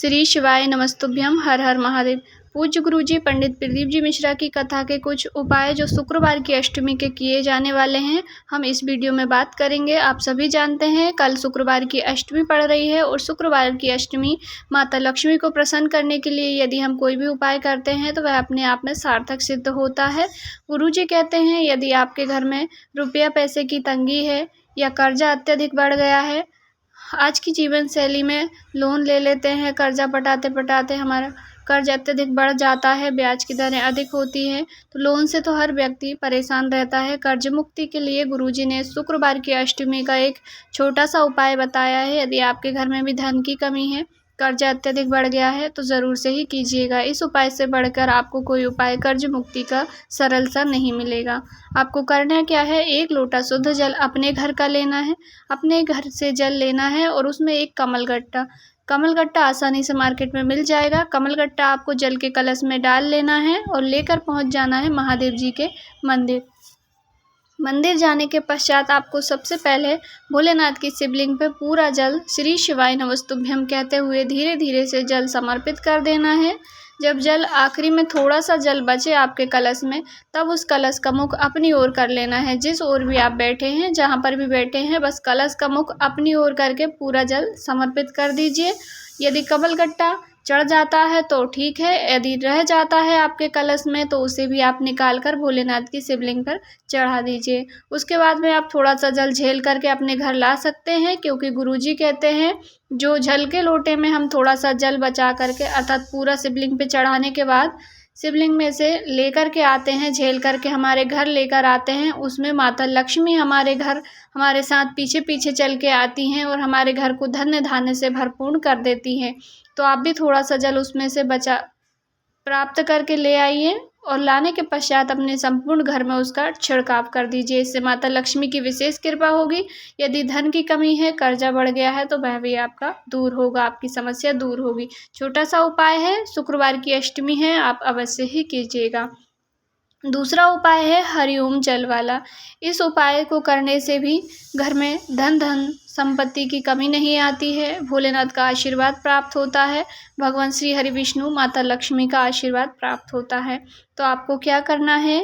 श्री शिवाय नमस्तुभ्यम। हर हर महादेव। पूज्य गुरुजी पंडित प्रदीप जी मिश्रा की कथा के कुछ उपाय जो शुक्रवार की अष्टमी के किए जाने वाले हैं, हम इस वीडियो में बात करेंगे। आप सभी जानते हैं कल शुक्रवार की अष्टमी पड़ रही है और शुक्रवार की अष्टमी माता लक्ष्मी को प्रसन्न करने के लिए यदि हम कोई भी उपाय करते हैं तो वह अपने आप में सार्थक सिद्ध होता है। गुरुजी कहते हैं यदि आपके घर में रुपया पैसे की तंगी है या कर्जा अत्यधिक बढ़ गया है, आज की जीवन शैली में लोन ले लेते हैं, कर्जा पटाते पटाते हमारा कर्ज अत्यधिक बढ़ जाता है, ब्याज की दरें अधिक होती हैं, तो लोन से तो हर व्यक्ति परेशान रहता है। कर्ज मुक्ति के लिए गुरुजी ने शुक्रवार की अष्टमी का एक छोटा सा उपाय बताया है। यदि आपके घर में भी धन की कमी है, कर्जा अत्यधिक बढ़ गया है, तो ज़रूर से ही कीजिएगा। इस उपाय से बढ़कर आपको कोई उपाय कर्ज मुक्ति का सरल सा नहीं मिलेगा। आपको करना क्या है, 1 लोटा शुद्ध जल अपने घर का लेना है। अपने घर से जल लेना है और उसमें एक कमल गट्टा आसानी से मार्केट में मिल जाएगा। कमल गट्टा आपको जल के कलश में डाल लेना है और लेकर पहुंच जाना है महादेव जी के मंदिर जाने के पश्चात आपको सबसे पहले भोलेनाथ की शिवलिंग पे पूरा जल श्री शिवाय नमस्तुभ्यम कहते हुए धीरे धीरे से जल समर्पित कर देना है। जब जल आखिरी में थोड़ा सा जल बचे आपके कलश में, तब उस कलश का मुख अपनी ओर कर लेना है। जिस ओर भी आप बैठे हैं, जहाँ पर भी बैठे हैं, बस कलश का मुख अपनी ओर करके पूरा जल समर्पित कर दीजिए। यदि कमल गट्टा चढ़ जाता है तो ठीक है, यदि रह जाता है आपके कलश में तो उसे भी आप निकाल कर भोलेनाथ की शिवलिंग पर चढ़ा दीजिए। उसके बाद में आप थोड़ा सा जल झेल करके अपने घर ला सकते हैं, क्योंकि गुरुजी कहते हैं जो जल के लोटे में हम थोड़ा सा जल बचा करके अर्थात पूरा शिवलिंग पे चढ़ाने के बाद शिवलिंग में से लेकर के आते हैं, झेल करके हमारे घर लेकर आते हैं, उसमें माता लक्ष्मी हमारे घर हमारे साथ पीछे पीछे चल के आती हैं और हमारे घर को धन्य धान्य से भरपूर कर देती हैं। तो आप भी थोड़ा सा जल उसमें से बचा प्राप्त करके ले आइए और लाने के पश्चात अपने संपूर्ण घर में उसका छिड़काव कर दीजिए। इससे माता लक्ष्मी की विशेष कृपा होगी। यदि धन की कमी है, कर्जा बढ़ गया है, तो वह भी आपका दूर होगा, आपकी समस्या दूर होगी। छोटा सा उपाय है, शुक्रवार की अष्टमी है, आप अवश्य ही कीजिएगा। दूसरा उपाय है हरिओम जल वाला। इस उपाय को करने से भी घर में धन संपत्ति की कमी नहीं आती है, भोलेनाथ का आशीर्वाद प्राप्त होता है, भगवान श्री हरि विष्णु माता लक्ष्मी का आशीर्वाद प्राप्त होता है। तो आपको क्या करना है,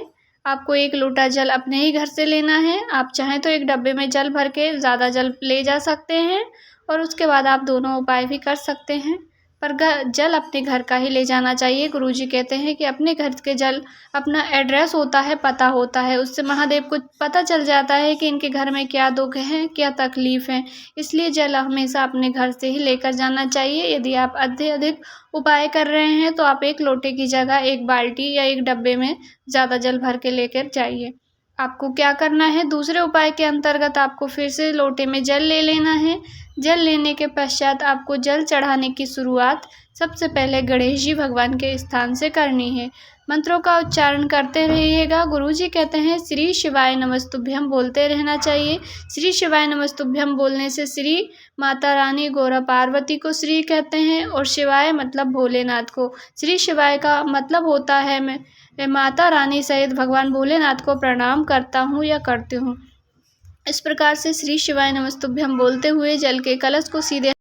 आपको 1 लोटा जल अपने ही घर से लेना है। आप चाहें तो एक डब्बे में जल भर के ज़्यादा जल ले जा सकते हैं और उसके बाद आप दोनों उपाय भी कर सकते हैं, पर जल अपने घर का ही ले जाना चाहिए। गुरुजी कहते हैं कि अपने घर के जल अपना एड्रेस होता है, पता होता है, उससे महादेव को पता चल जाता है कि इनके घर में क्या दुख है, क्या तकलीफ़ है। इसलिए जल हमेशा अपने घर से ही लेकर जाना चाहिए। यदि आप अधिक उपाय कर रहे हैं तो आप 1 लोटे की जगह 1 बाल्टी या 1 डब्बे में ज़्यादा जल भर के लेकर जाइए। आपको क्या करना है, दूसरे उपाय के अंतर्गत आपको फिर से लोटे में जल ले लेना है। जल लेने के पश्चात आपको जल चढ़ाने की शुरुआत सबसे पहले गणेश जी भगवान के स्थान से करनी है। मंत्रों का उच्चारण करते रहिएगा। गुरुजी कहते हैं श्री शिवाय नमस्तुभ्यम बोलते रहना चाहिए। श्री शिवाय नमस्तुभ्यम बोलने से श्री माता रानी गौरा पार्वती को श्री कहते हैं और शिवाय मतलब भोलेनाथ को। श्री शिवाय का मतलब होता है मैं माता रानी सहित भगवान भोलेनाथ को प्रणाम करता हूँ या करती हूँ। इस प्रकार से श्री शिवाय नमस्तुभ्यम बोलते हुए जल के कलश को सीधे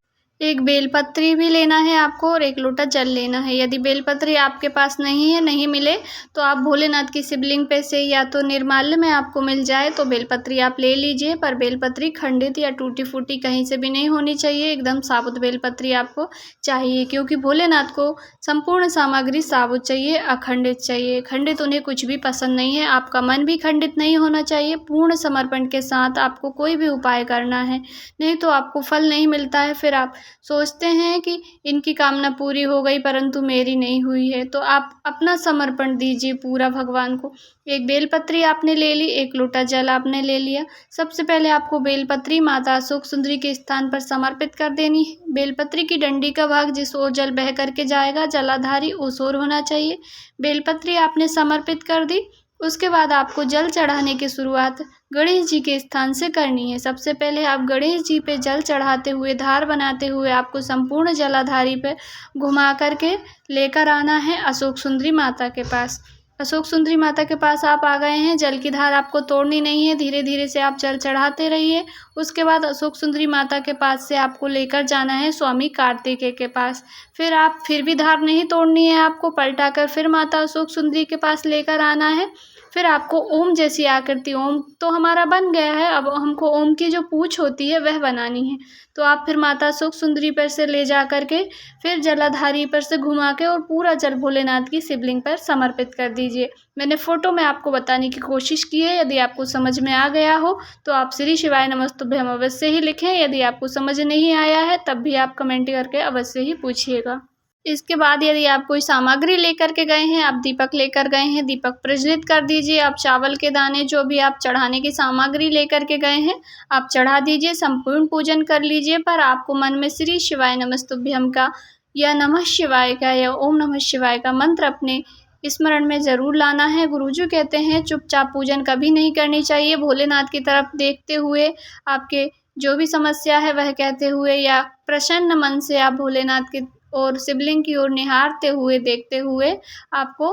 1 बेलपत्री भी लेना है आपको और 1 लोटा जल लेना है। यदि बेलपत्री आपके पास नहीं है, नहीं मिले, तो आप भोलेनाथ की शिवलिंग पे से या तो निर्माल्य में आपको मिल जाए तो बेलपत्री आप ले लीजिए, पर बेलपत्री खंडित या टूटी फूटी कहीं से भी नहीं होनी चाहिए, एकदम साबुत बेलपत्री आपको चाहिए, क्योंकि भोलेनाथ को संपूर्ण सामग्री साबुत चाहिए, अखंडित चाहिए। खंडित उन्हें कुछ भी पसंद नहीं है। आपका मन भी खंडित नहीं होना चाहिए। पूर्ण समर्पण के साथ आपको कोई भी उपाय करना है, नहीं तो आपको फल नहीं मिलता है। फिर आप सोचते हैं कि इनकी कामना पूरी हो गई परंतु मेरी नहीं हुई है, तो आप अपना समर्पण दीजिए पूरा भगवान को। 1 बेलपत्री आपने ले ली, 1 लोटा जल आपने ले लिया। सबसे पहले आपको बेलपत्री माता अशोक सुंदरी के स्थान पर समर्पित कर देनी है। बेलपत्री की डंडी का भाग जिस ओर जल बह करके जाएगा, जलाधारी उस ओर होना चाहिए। बेलपत्री आपने समर्पित कर दी। उसके बाद आपको जल चढ़ाने की शुरुआत गणेश जी के स्थान से करनी है। सबसे पहले आप गणेश जी पे जल चढ़ाते हुए, धार बनाते हुए आपको संपूर्ण जलाधारी पे घुमा करके लेकर आना है अशोक सुंदरी माता के पास। अशोक सुंदरी माता के पास आप आ गए हैं, जल की धार आपको तोड़नी नहीं है, धीरे धीरे से आप जल चढ़ाते रहिए उसके बाद अशोक सुंदरी माता के पास से आपको लेकर जाना है स्वामी कार्तिकेय के पास। फिर आप फिर भी धार नहीं तोड़नी है, आपको पलटा कर फिर माता अशोक सुंदरी के पास लेकर आना है। फिर आपको ओम जैसी आकृति, ओम तो हमारा बन गया है, अब हमको ओम की जो पूँछ होती है वह बनानी है। तो आप फिर माता अशोक सुंदरी पर से ले जा कर के फिर जलाधारी पर से घुमा के और पूरा जल भोलेनाथ की शिवलिंग पर समर्पित कर दीजिए। मैंने फ़ोटो में आपको बताने की कोशिश की है, यदि आपको समझ में आ गया हो तो आप श्री शिवाय नमस्तुभ्यम अवश्य ही लिखें। यदि आपको समझ नहीं आया है तब भी आप कमेंट करके अवश्य ही पूछिएगा। इसके बाद यदि आप कोई सामग्री लेकर के गए हैं, आप दीपक लेकर गए हैं, दीपक प्रज्वलित कर दीजिए। आप चावल के दाने जो भी आप चढ़ाने की सामग्री लेकर के गए हैं आप चढ़ा दीजिए, संपूर्ण पूजन कर लीजिए। पर आपको मन में श्री शिवाय नमस्तुभ्यम का या नमः शिवाय का या ओम नमः शिवाय का मंत्र अपने स्मरण में ज़रूर लाना है। गुरुजी कहते हैं चुपचाप पूजन कभी नहीं करनी चाहिए, भोलेनाथ की तरफ देखते हुए आपके जो भी समस्या है वह कहते हुए या प्रसन्न मन से आप भोलेनाथ की और शिवलिंग की ओर निहारते हुए देखते हुए आपको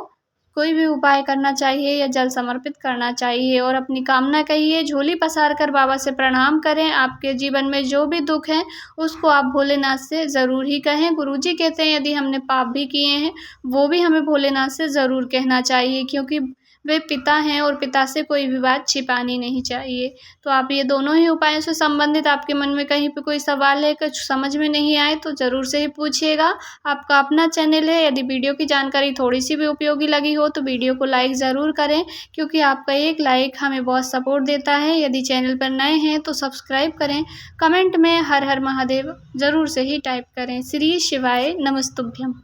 कोई भी उपाय करना चाहिए या जल समर्पित करना चाहिए और अपनी कामना कहिए, झोली पसार कर बाबा से प्रणाम करें। आपके जीवन में जो भी दुख है उसको आप भोलेनाथ से ज़रूर ही कहें। गुरुजी कहते हैं यदि हमने पाप भी किए हैं वो भी हमें भोलेनाथ से ज़रूर कहना चाहिए, क्योंकि वे पिता हैं और पिता से कोई भी बात छिपानी नहीं चाहिए। तो आप ये दोनों ही उपायों से संबंधित आपके मन में कहीं पे कोई सवाल है, कुछ समझ में नहीं आए तो ज़रूर से ही पूछिएगा। आपका अपना चैनल है, यदि वीडियो की जानकारी थोड़ी सी भी उपयोगी लगी हो तो वीडियो को लाइक ज़रूर करें, क्योंकि आपका एक लाइक हमें बहुत सपोर्ट देता है। यदि चैनल पर नए हैं तो सब्सक्राइब करें, कमेंट में हर हर महादेव ज़रूर से ही टाइप करें। श्री शिवाय नमस्तुभ्यम।